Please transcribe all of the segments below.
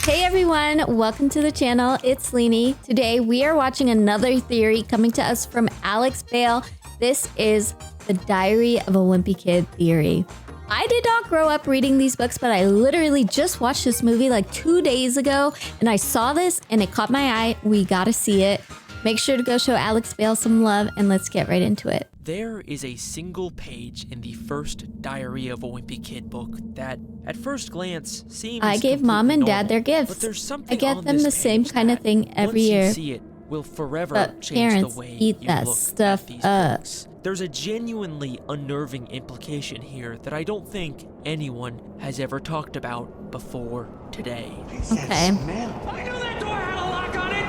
Hey everyone, welcome to the channel. It's Leanie. Today we are watching another theory coming to us from Alex Bale. This is the Diary of a Wimpy Kid Theory. I did not grow up reading these books, but I literally just watched this movie like 2 days ago and I saw this and it caught my eye. We gotta see it. Make sure to go show Alex Bale some love and let's get right into it. There is a single page in the first Diary of a Wimpy Kid book that, at first glance, seems I gave mom and dad their normal, gifts. but there's something I get on them this the same page kind of that, thing every once year. You see it, will forever But change parents the way eat you that look stuff at these up. books. There's a genuinely unnerving implication here that I don't think anyone has ever talked about before today. Okay. I knew that door had a lock on it!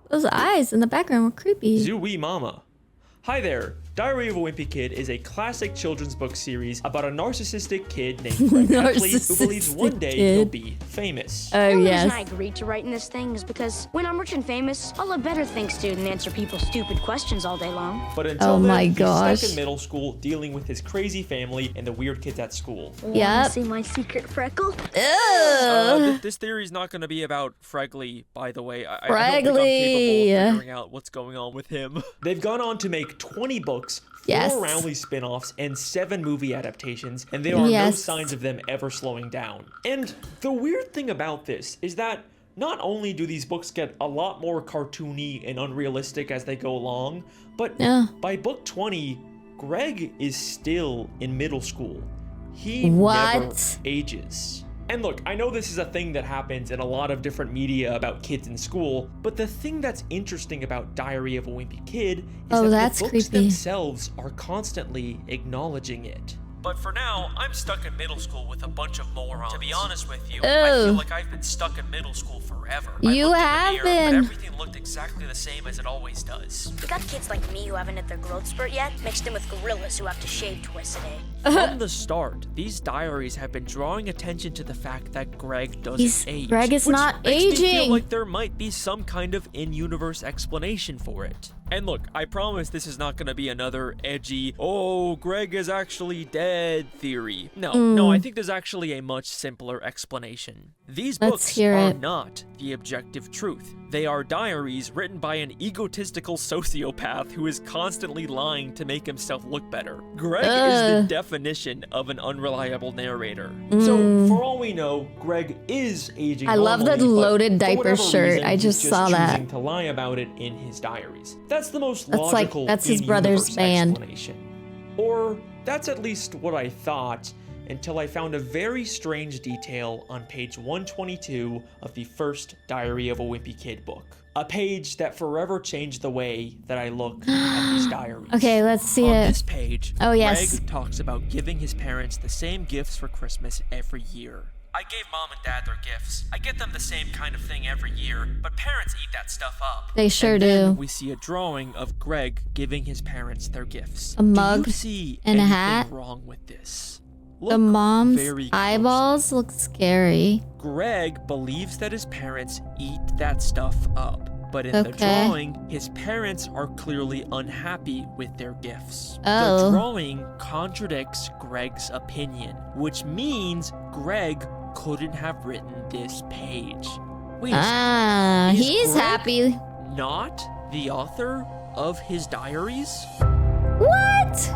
Those eyes in the background were creepy. Zooey Mama. Hi there. Diary of a Wimpy Kid is a classic children's book series about a narcissistic kid named Greg Heffley who believes one day he'll be famous. Oh, The only yes. reason I agreed to write in this thing is because when I'm rich and famous, I'll have better things to do than answer people's stupid questions all day long. But until Oh then, my he's gosh. stuck in middle school dealing with his crazy family and the weird kids at school. Yep. See my secret freckle? This theory is not going to be about Fregley, by the way. I don't think I'm Fregley. capable of figuring out what's going on with him. They've gone on to make 20 books, 4 Yes. Roundley spin-offs, and 7 movie adaptations, and there are no Yes. signs of them ever slowing down. And the weird thing about this is that not only do these books get a lot more cartoony and unrealistic as they go along, but Yeah. by book 20, Greg is still in middle school. He never What? ages. And look, I know this is a thing that happens in a lot of different media about kids in school, but the thing that's interesting about Diary of a Wimpy Kid is Oh, that that's the books creepy. themselves are constantly acknowledging it. But for now, I'm stuck in middle school with a bunch of morons. To be honest with you, I Oh. feel like I've been stuck in middle school forever. You I looked have in the mirror, been. but everything looked exactly the same as it always does. You got kids like me who haven't hit their growth spurt yet, mixed in with gorillas who have to shave twice a day. From the start, these diaries have been drawing attention to the fact that Greg doesn't age. Greg is which not makes me feel aging. like there might be some kind of in-universe explanation for it. And look, I promise this is not going to be another edgy, oh, Greg is actually dead theory. No, I think there's actually a much simpler explanation. These Let's books hear are it. not the objective truth. They are diaries written by an egotistical sociopath who is constantly lying to make himself look better. Greg is the definition of an unreliable narrator. So, for all we know, Greg is aging I love the normally, but loaded for diaper whatever shirt. reason, I he's just saw that. choosing to lie about it in his diaries. That's the most That's like- logical that's his brother's in-universe band. explanation. Or that's at least what I thought until I found a very strange detail on page 122 of the first Diary of a Wimpy Kid book. A page that forever changed the way that I look at these diaries. Okay, let's see On it. this page, Oh, yes. Greg talks about giving his parents the same gifts for Christmas every year. I gave mom and dad their gifts. I get them the same kind of thing every year, but parents eat that stuff up. They sure And then do. we see a drawing of Greg giving his parents their gifts. A mug Do you see and a anything hat. wrong with this? The Look mom's very eyeballs look scary. Greg believes that his parents eat that stuff up. But in the Okay. drawing, his parents are clearly unhappy with their gifts. Oh. The drawing contradicts Greg's opinion, which means Greg couldn't have written this page. Wait, Ah, Is he's Greg- happy. not the author of his diaries? What?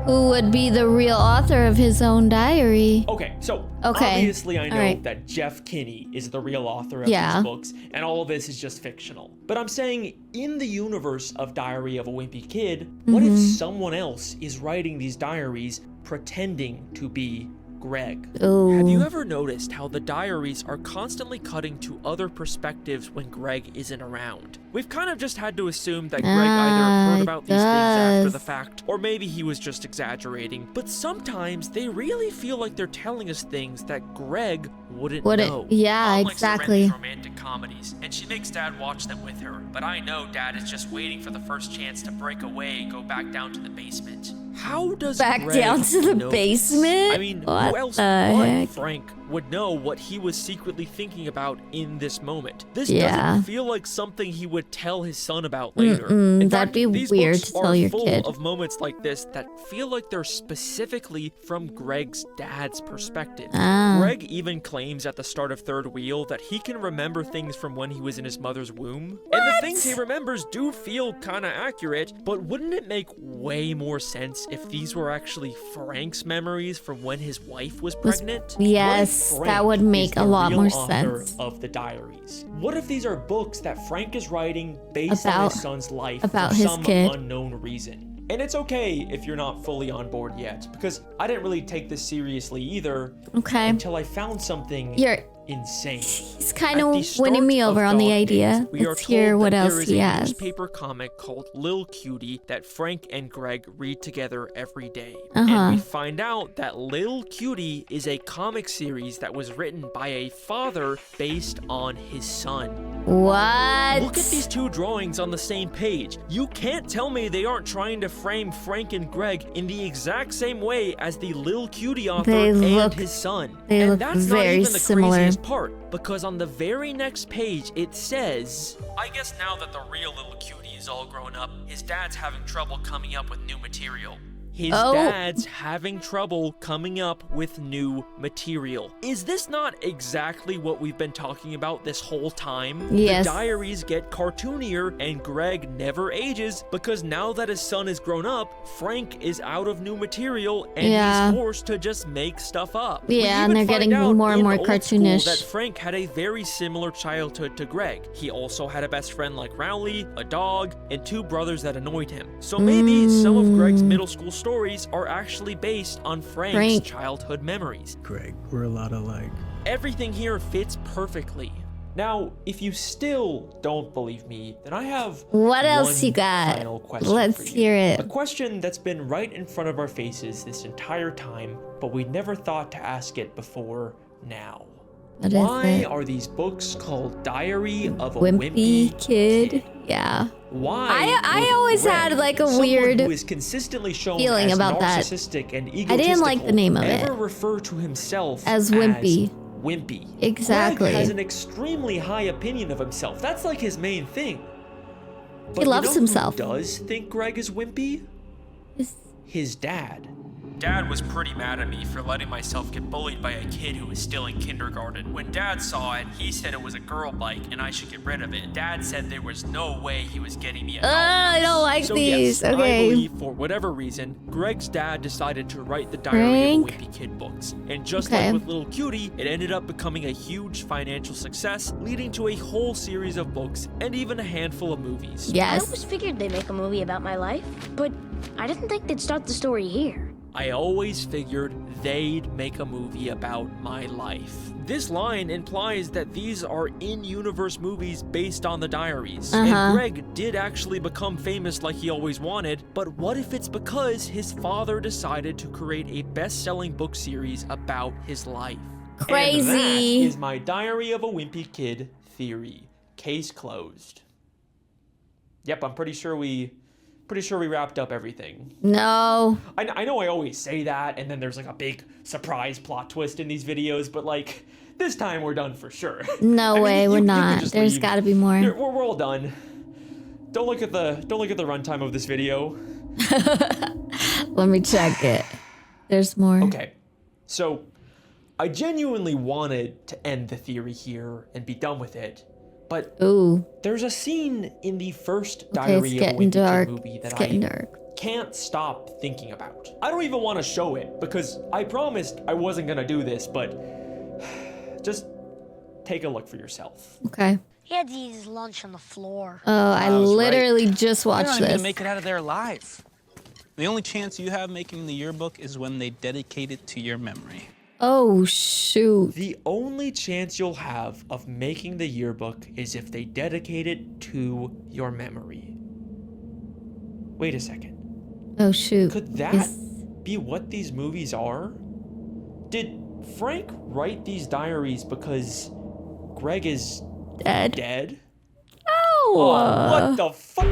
Who would be the real author of his own diary? Okay, so Okay, obviously I know alright. that Jeff Kinney is the real author of Yeah. these books, and all of this is just fictional. But I'm saying, in the universe of Diary of a Wimpy Kid, what Mm-hmm. if someone else is writing these diaries pretending to be Greg? Oh. Have you ever noticed how the diaries are constantly cutting to other perspectives when Greg isn't around? We've kind of just had to assume that Greg either heard about these things after does. the fact, or maybe he was just exaggerating. But sometimes they really feel like they're telling us things that Greg wouldn't know. Yeah, Mom likes to rent exactly. these romantic comedies, and she makes Dad watch them with her. But I know Dad is just waiting for the first chance to break away and go back down to the basement. How does Back Greg down to the know this? basement? I mean, What who else the but heck? Frank would know what he was secretly thinking about in this moment. This Yeah. doesn't feel like something he would tell his son about later. In that'd fact, be these weird books to tell are your full kid. of moments like this that feel like they're specifically from Greg's dad's perspective. Greg even claims at the start of Third Wheel that he can remember things from when he was in his mother's womb. And the things he remembers do feel kind of accurate, but wouldn't it make way more sense if these were actually Frank's memories from when his wife was pregnant? Yes, What if that Frank would make is a the lot real more author sense. of the diaries? What if these are books that Frank is writing based on About- his son's life about for his some kid. unknown reason? And it's okay if you're not fully on board yet, because I didn't really take this seriously either Okay. until I found something You're insane. He's kind At the of start winning me of over on the Dog idea. Days, we are Let's hear told what that else there is he a has. newspaper comic called Lil Cutie that Frank and Greg read together every day. Uh-huh. And we find out that Lil Cutie is a comic series that was written by a father based on his son. What? Look at these two drawings on the same page. You can't tell me they aren't trying to frame Frank and Greg in the exact same way as the Lil Cutie author They and look- his son. they and look that's very not even the similar. craziest part, because on the very next page it says, I guess now that the real Lil Cutie is all grown up, his dad's having trouble coming up with new material. His Oh. dad's having trouble coming up with new material. Is this not exactly what we've been talking about this whole time? Yes. The diaries get cartoonier and Greg never ages because now that his son is grown up, Frank is out of new material and Yeah. he's forced to just make stuff up. We Yeah, and even they're find getting out more and in more Old School cartoonish. that Frank had a very similar childhood to Greg. He also had a best friend like Rowley, a dog, and two brothers that annoyed him. So maybe some of Greg's middle school stories are actually based on Frank's Frank. childhood memories. Greg, we're a lot alike. Everything here fits perfectly. Now, if you still don't believe me, then I have What else one you got? final question Let's for you. hear it. A question that's been right in front of our faces this entire time, but we never thought to ask it before now. What is Why it? are these books called Diary of a Wimpy Kid? Yeah. Why? I would always Greg, had, like, a someone weird who is consistently shown feeling as about that. narcissistic and I didn't like the egotistical, name of ever it. refer to himself As Wimpy. Wimpy. Exactly. Greg has an extremely high opinion of himself. That's like his main thing. But He loves you know himself. Who does think Greg is wimpy? His dad. Dad was pretty mad at me for letting myself get bullied by a kid who was still in kindergarten. When Dad saw it, he said it was a girl bike and I should get rid of it. Dad said there was no way he was getting me a doll. I don't like So these. yes, Okay. I believe for whatever reason, Greg's dad decided to write the Diary of a Wimpy Kid books. And just Okay. like with Little Cutie, it ended up becoming a huge financial success, leading to a whole series of books and even a handful of movies. I Yes. always figured they'd make a movie about my life, but I didn't think they'd start the story here. I always figured they'd make a movie about my life. This line implies that these are in-universe movies based on the diaries. And Greg did actually become famous like he always wanted, but what if it's because his father decided to create a best-selling book series about his life? And that Crazy. is my Diary of a Wimpy Kid theory. Case closed. Yep, I'm pretty sure we wrapped up everything. No. I know I always say that, and then there's like a big surprise plot twist in these videos, but like this time we're done for sure. No I mean, way, you we're can not. just There's leave. got to be more. We're all done. Don't look at the runtime of this video. Let me check it. There's more. Okay, so I genuinely wanted to end the theory here and be done with it, but Ooh. there's a scene in the first Okay, Diary it's of a getting Wimpy dark. Kid movie It's that getting I dark. can't stop thinking about. I don't even want to show it because I promised I wasn't gonna do this, but just take a look for yourself. Okay. He had to eat his lunch on the floor. Oh, I That was right. literally just They're watched not even this. gonna make it out of there alive. The only chance you have making the yearbook is when they dedicate it to your memory. Oh, shoot. The only chance you'll have of making the yearbook is if they dedicate it to your memory. Wait a second. Oh, shoot. Could that Is- be what these movies are? Did Frank write these diaries because Greg is Dead? dead? Oh. What the fuck?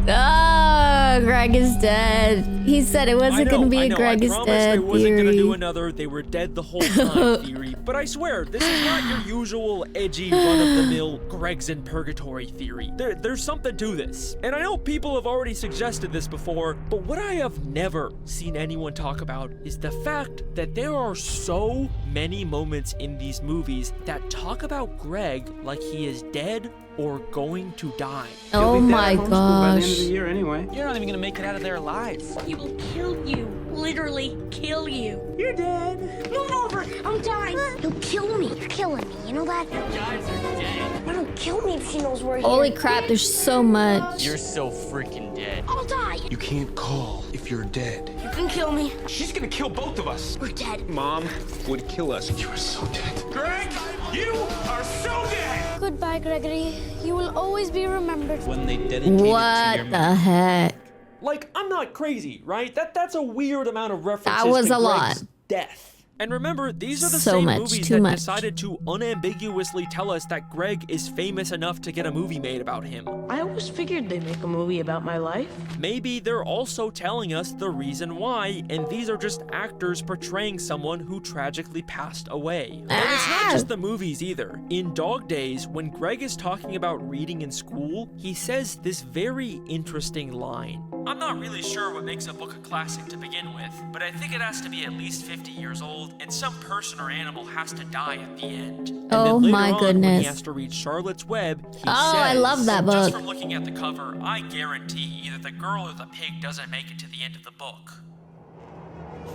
Ah. Greg is dead. He said it wasn't going to be a Greg is I dead promised I wasn't gonna do theory. another they were dead the whole time theory, but I swear, this is not your usual edgy, run-of-the-mill Greg's in purgatory theory. There's something to this. And I know people have already suggested this before, but what I have never seen anyone talk about is the fact that there are so many moments in these movies that talk about Greg like he is dead or going to die. Oh my By the end of the gosh. year anyway. You're not even gonna make it out of there alive. He will kill you. Literally kill you. You're dead. Move over. I'm dying. He'll kill me. You're killing me. You know that? You guys are dead. Why don't kill me if she knows we're Holy here? crap, there's so much. You're so freaking dead. I'll die. You can't call if you're dead. You can kill me. She's gonna kill both of us. We're dead. Mom would kill us. You are so dead. Greg, you are so dead. Goodbye, Gregory. You will always be remembered. When they dedicated to What your the heck? Like, I'm not crazy, right? That's a weird amount of references That was to a lot. Greg's death. And remember, these are the So same much, movies too that much. decided to unambiguously tell us that Greg is famous enough to get a movie made about him. I always figured they'd make a movie about my life. Maybe they're also telling us the reason why, and these are just actors portraying someone who tragically passed away. And it's not just the movies either. In Dog Days, when Greg is talking about reading in school, he says this very interesting line. I'm not really sure what makes a book a classic to begin with, but I think it has to be at least 50 years old, and some person or animal has to die at the end. And Oh then later my on, when goodness. he has to read Charlotte's Web, he Oh, says, I love that book. Just from looking at the cover, I guarantee either the girl or the pig doesn't make it to the end of the book.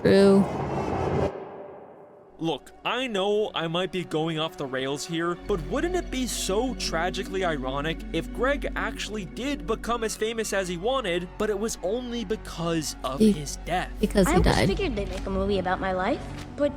True. Look, I know I might be going off the rails here, but wouldn't it be so tragically ironic if Greg actually did become as famous as he wanted, but it was only because of his death? Because I he always died. figured they'd make a movie about my life, but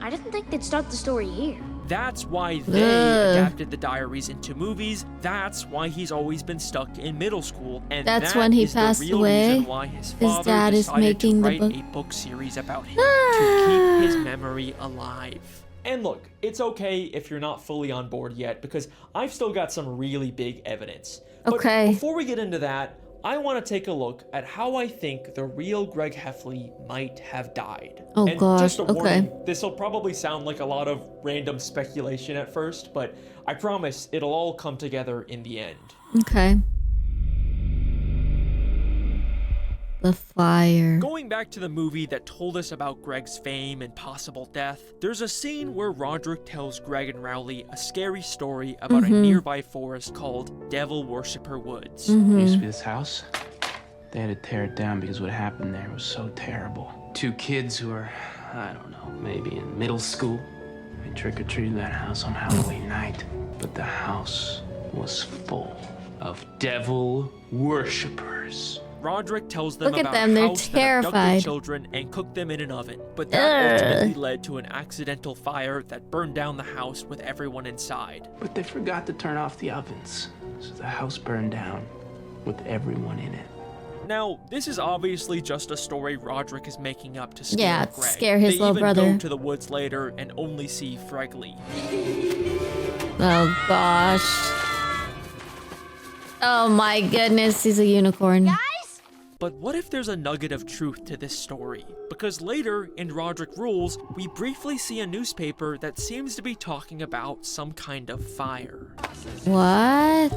I didn't think they'd start the story here. That's why they Ugh. adapted the diaries into movies. That's why he's always been stuck in middle school. And That's that when he is passed the real away. reason why his father dad is decided making to the write book. a book series about him to keep his memory alive. And look, it's okay if you're not fully on board yet, because I've still got some really big evidence. But Okay. before we get into that, I want to take a look at how I think the real Greg Heffley might have died. Oh, and gosh, just a warning, okay. this will probably sound like a lot of random speculation at first, but I promise it'll all come together in the end. Okay. The fire. Going back to the movie that told us about Greg's fame and possible death, there's a scene where Roderick tells Greg and Rowley a scary story about a nearby forest called Devil Worshipper Woods. There used to be this house. They had to tear it down because what happened there was so terrible. Two kids who were, I don't know, maybe in middle school. They trick-or-treated that house on Halloween night. But the house was full of devil worshippers. Roderick tells them Look at about them, they're house that abducted terrified. children and cooked them in an oven, but that ultimately led to an accidental fire that burned down the house with everyone inside. But they forgot to turn off the ovens, so the house burned down with everyone in it. Now, this is obviously just a story Roderick is making up to scare Yeah, Greg. scare his they little even brother. go to the woods later and only see Fregley. Oh gosh. Oh my goodness, he's a unicorn. But what if there's a nugget of truth to this story? Because later, in Roderick Rules, we briefly see a newspaper that seems to be talking about some kind of fire. What?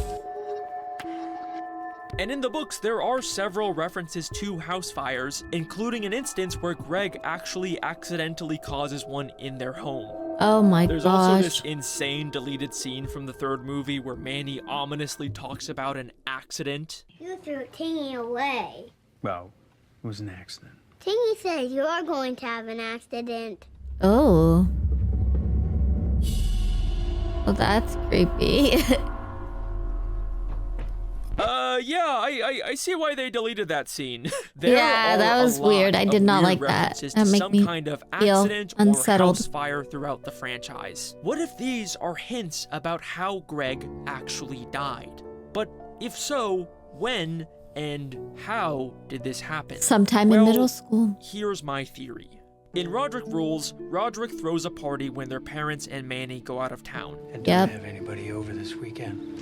And in the books, there are several references to house fires, including an instance where Greg actually accidentally causes one in their home. Oh my There's also this gosh. insane deleted scene from the third movie where Manny ominously talks about an accident. You threw Tingy away. Well, it was an accident. Tingy says you're going to have an accident. Oh. Well, that's creepy. Yeah, I see why they deleted that scene. There Yeah, are that was a lot weird. I of did not weird like that. references That to made some me kind of feel accident unsettled. or house fire throughout the franchise. What if these are hints about how Greg actually died? But if so, when and how did this happen? Sometime in Well, middle school. Here's my theory. In Roderick Rules, Roderick throws a party when their parents and Manny go out of town. And Yep. don't have anybody over this weekend.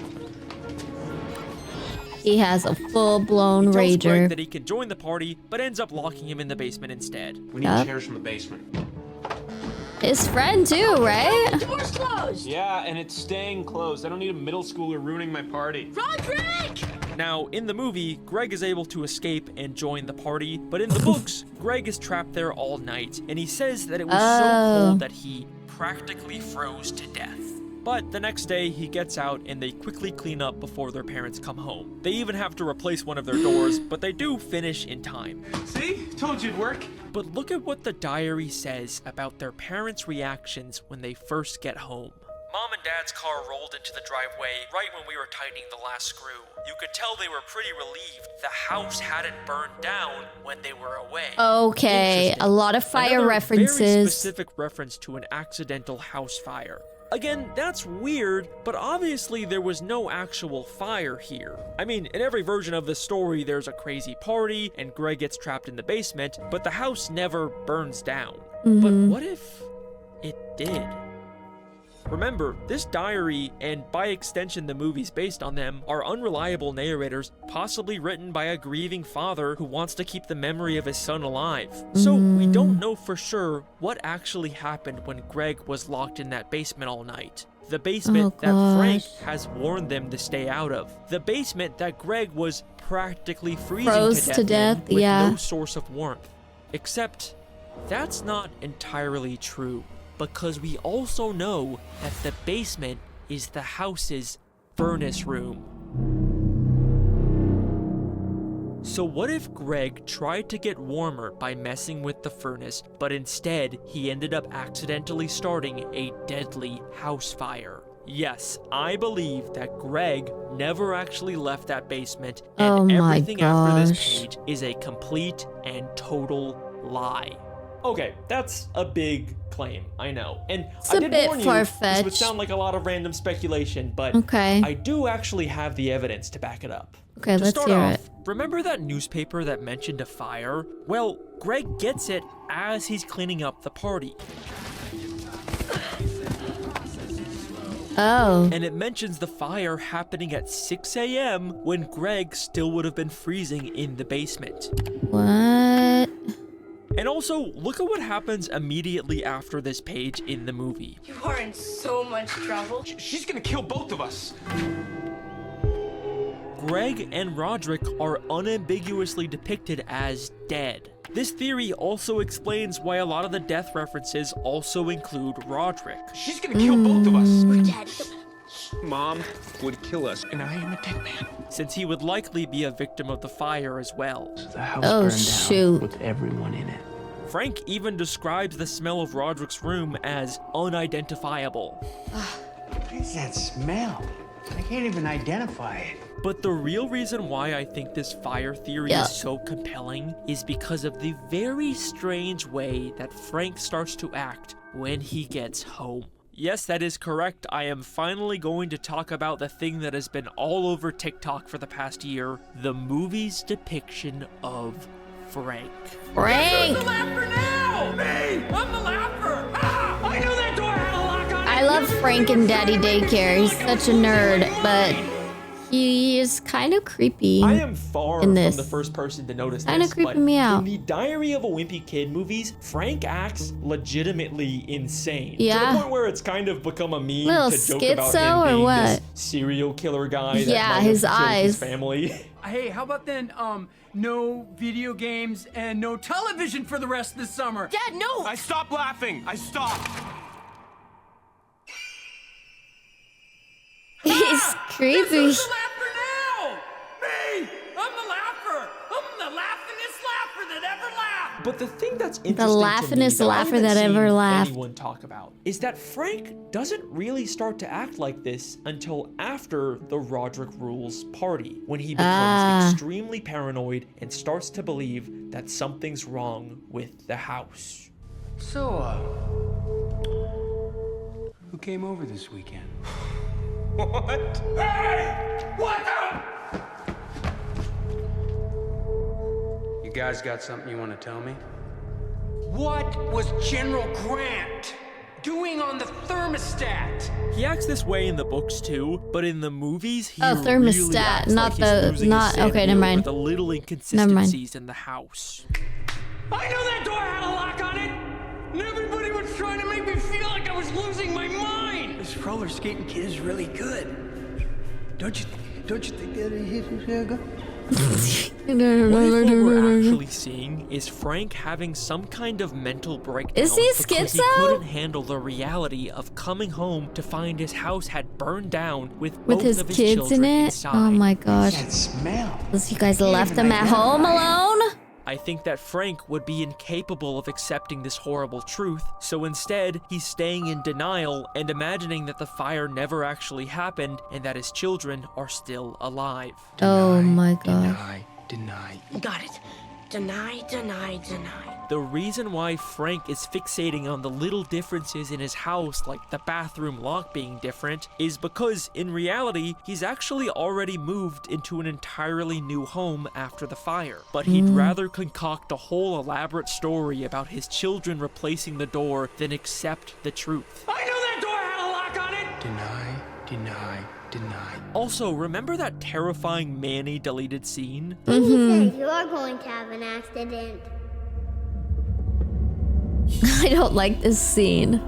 He has a full-blown He tells rager. Greg that he can join the party, but ends up locking him in the basement instead. We need chairs from the basement. His friend too, right? The door's closed. Yeah, and it's staying closed. I don't need a middle schooler ruining my party. Roderick! Now, in the movie, Greg is able to escape and join the party, but in the books, Greg is trapped there all night, and he says that it was so cold that he practically froze to death. But the next day, he gets out and they quickly clean up before their parents come home. They even have to replace one of their doors, but they do finish in time. See? Told you it'd work. But look at what the diary says about their parents' reactions when they first get home. Mom and Dad's car rolled into the driveway right when we were tightening the last screw. You could tell they were pretty relieved the house hadn't burned down when they were away. Okay, a lot of fire Another references. Very specific reference to an accidental house fire. Again, that's weird, but obviously there was no actual fire here. I mean, in every version of the story, there's a crazy party and Greg gets trapped in the basement, but the house never burns down. But what if it did? Remember, this diary, and by extension the movies based on them, are unreliable narrators, possibly written by a grieving father who wants to keep the memory of his son alive. So we don't know for sure what actually happened when Greg was locked in that basement all night. The basement that Frank has warned them to stay out of. The basement that Greg was practically freezing to death in with no source of warmth. Except, that's not entirely true. Because we also know that the basement is the house's furnace room. So what if Greg tried to get warmer by messing with the furnace, but instead he ended up accidentally starting a deadly house fire? Yes, I believe that Greg never actually left that basement, and everything after this page is a complete and total lie. Okay, that's a big claim, I know. And It's I a did bit warn you, this far-fetched. would sound like a lot of random speculation, but I do actually have the evidence to back it up. Okay, To let's start hear off, it. remember that newspaper that mentioned a fire? Well, Greg gets it as he's cleaning up the party. Oh. And it mentions the fire happening at 6 a.m. when Greg still would have been freezing in the basement. What? And also, look at what happens immediately after this page in the movie. You are in so much trouble. She's gonna kill both of us. Greg and Roderick are unambiguously depicted as dead. This theory also explains why a lot of the death references also include Roderick. She's gonna kill both of us. We're dead. Mom would kill us, and I am a dead man. Since he would likely be a victim of the fire as well. The house burned down with everyone in it. Frank even describes the smell of Roderick's room as unidentifiable. What is that smell? I can't even identify it. But the real reason why I think this fire theory is so compelling is because of the very strange way that Frank starts to act when he gets home. Yes, that is correct. I am finally going to talk about the thing that has been all over TikTok for the past year, the movie's depiction of Frank. Who's the laugher now? Me! I'm the laugher! Ah! I knew that door had a lock on it! I love Frank in Daddy Daycare. He's such a nerd, but he is kind of creepy. I am far in from this. the first person to notice Kinda this, creeping but me out. in the Diary of a Wimpy Kid movies, Frank acts legitimately insane. To Yeah. the point where it's kind of become a meme Little to joke about schizo him or being what? this serial killer guy that Yeah, might his have killed eyes. his family. Hey, how about then, no video games and no television for the rest of the summer? Dad, no! I stopped laughing. I stopped. He's creepy. Who's the laugher now? Me! I'm the laugher! I'm the laughingest laugher that ever laughed! But the thing that's interesting laughingest to me, laugher I haven't that ever seen laughed. anyone talk about, is that Frank doesn't really start to act like this until after the Roderick Rules party, when he becomes extremely paranoid and starts to believe that something's wrong with the house. So, who came over this weekend? What? Hey! What the? You guys got something you want to tell me? What was General Grant doing on the thermostat? He acts this way in the books too, but in the movies, he Oh, really thermostat, acts not like the- he's losing not- his sanity okay, never mind. over the little inconsistencies in the house. I knew that door had a lock on it! And everybody was trying to make me feel like I was losing my mind! This roller skating kid is really good. Don't you think that is good? What if what we're actually seeing is Frank having some kind of mental breakdown Is he because he schizo? couldn't handle the reality of coming home to find his house had burned down with both With his of his kids children in it? inside. Oh my gosh. That smell. Unless you guys left them at home alone? I think that Frank would be incapable of accepting this horrible truth, so instead, he's staying in denial and imagining that the fire never actually happened and that his children are still alive. Oh my gosh. Deny. Got it. Deny, deny, deny. The reason why Frank is fixating on the little differences in his house, like the bathroom lock being different, is because in reality, he's actually already moved into an entirely new home after the fire. But he'd rather concoct a whole elaborate story about his children replacing the door than accept the truth. I knew that door had a lock on it! Deny. Also, remember that terrifying Manny deleted scene? He said you're going to have an accident. I don't like this scene.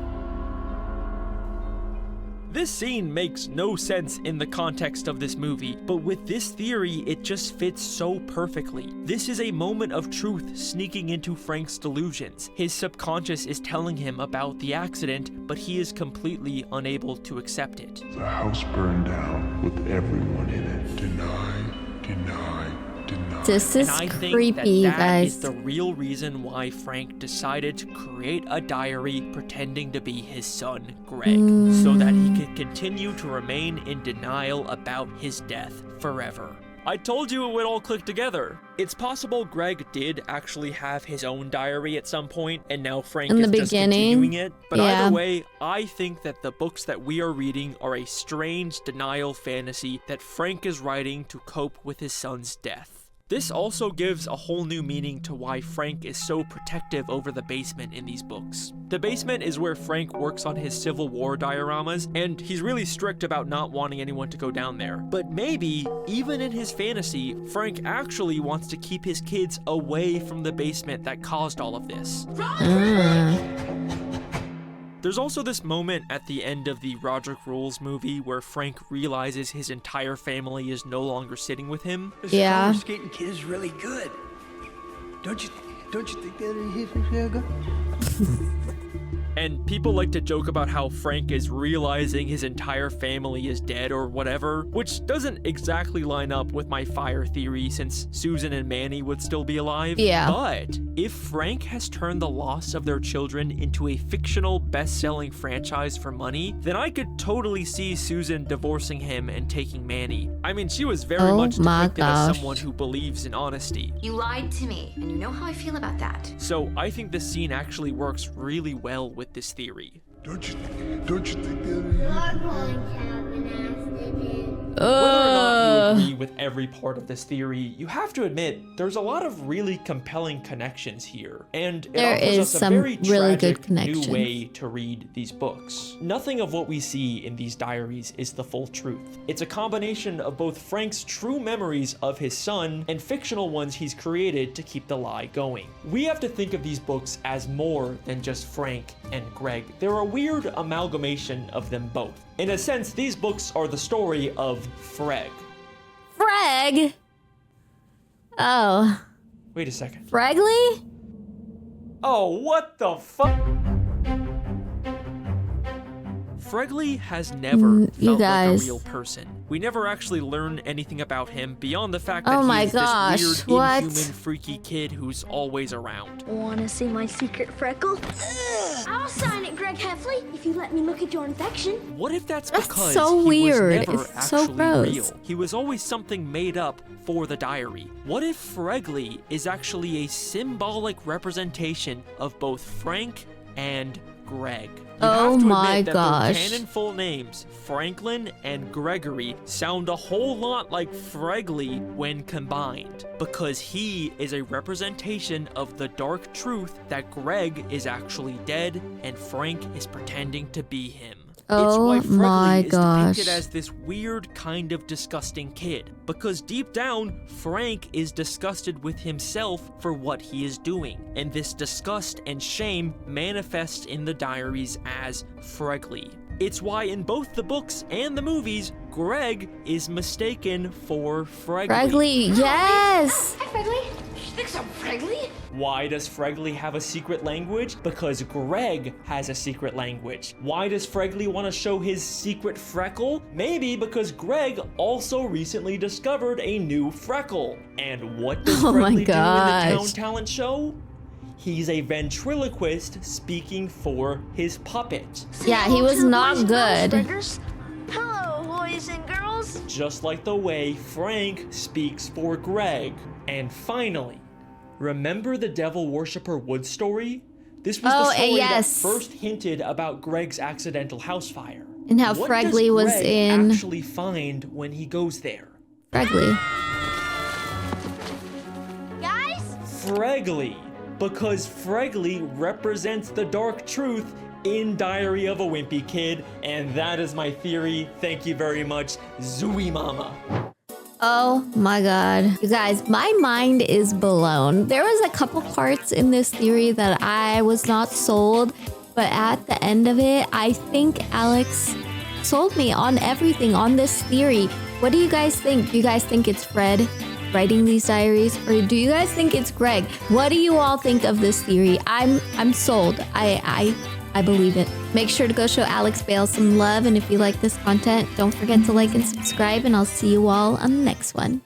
This scene makes no sense in the context of this movie, but with this theory, it just fits so perfectly. This is a moment of truth sneaking into Frank's delusions. His subconscious is telling him about the accident, but he is completely unable to accept it. The house burned down with everyone in it. Deny. This is And I think creepy, you that guys. is the real reason why Frank decided to create a diary pretending to be his son, Greg, so that he could continue to remain in denial about his death forever. I told you it would all click together. It's possible Greg did actually have his own diary at some point, and now Frank In the is just beginning, continuing it. But yeah. either way, I think that the books that we are reading are a strange denial fantasy that Frank is writing to cope with his son's death. This also gives a whole new meaning to why Frank is so protective over the basement in these books. The basement is where Frank works on his Civil War dioramas, and he's really strict about not wanting anyone to go down there. But maybe, even in his fantasy, Frank actually wants to keep his kids away from the basement that caused all of this. There's also this moment at the end of the Roderick Rules movie where Frank realizes his entire family is no longer sitting with him. This Yeah. roller skating kid is really good. Don't you think that is good? And people like to joke about how Frank is realizing his entire family is dead or whatever, which doesn't exactly line up with my fire theory since Susan and Manny would still be alive. Yeah. But if Frank has turned the loss of their children into a fictional best-selling franchise for money, then I could totally see Susan divorcing him and taking Manny. I mean, she was very Oh much my depicted as gosh. someone who believes in honesty. You lied to me, and you know how I feel about that. So I think this scene actually works really well with this theory. Don't you think that is You're going to have an accident. Whether or not you agree with every part of this theory, you have to admit there's a lot of really compelling connections here, and it There offers is us a some very really tragic good connections. new way to read these books. Nothing of what we see in these diaries is the full truth. It's a combination of both Frank's true memories of his son and fictional ones he's created to keep the lie going. We have to think of these books as more than just Frank and Greg. They're a weird amalgamation of them both. In a sense, these books are the story of Freg. Freg? Oh. Wait a second. Fregley? Oh, what the fuck? Fregley has never you felt like guys. a real person. We never actually learn anything about him beyond the fact that Oh my he's gosh, this weird, what? inhuman, freaky kid who's always around. Wanna see my secret freckle? I'll sign it, Greg Heffley, if you let me look at your infection. What if that's That's because so he weird. was never It's so actually gross. real? He was always something made up for the diary. What if Fregley is actually a symbolic representation of both Frank and Greg. You Oh have to my admit that gosh. their canon full names, Franklin and Gregory, sound a whole lot like Fregley when combined, because he is a representation of the dark truth that Greg is actually dead and Frank is pretending to be him. It's Oh why Fregley my is gosh. depicted as this weird kind of disgusting kid, because deep down, Frank is disgusted with himself for what he is doing, and this disgust and shame manifests in the diaries as Fregley. It's why in both the books and the movies, Greg is mistaken for Fregley. Fregley, yes! Hi, Fregley. You think so, Fregley? Why does Fregley have a secret language? Because Greg has a secret language. Why does Fregley want to show his secret freckle? Maybe because Greg also recently discovered a new freckle. And what does Oh my Fregley do in the gosh. town talent show? He's a ventriloquist speaking for his puppet. Yeah, he was not good. Hello, boys and girls. Just like the way Frank speaks for Greg. And finally, remember the devil worshipper Wood story? This was the story yes. that first hinted about Greg's accidental house fire. And how What Fregley does was Greg in- actually find when he goes there? Fregley. Guys? Fregley, because Fregley represents the dark truth in Diary of a Wimpy Kid, and that is my theory. Thank you very much, Zooey Mama. Oh my god. You guys, my mind is blown. There was a couple parts in this theory that I was not sold, but at the end of it, I think Alex sold me on everything on this theory. What do you guys think? Do you guys think it's Fred writing these diaries, or do you guys think it's Greg? What do you all think of this theory? I'm sold. I believe it. Make sure to go show Alex Bale some love, and if you like this content, don't forget to like and subscribe, and I'll see you all on the next one.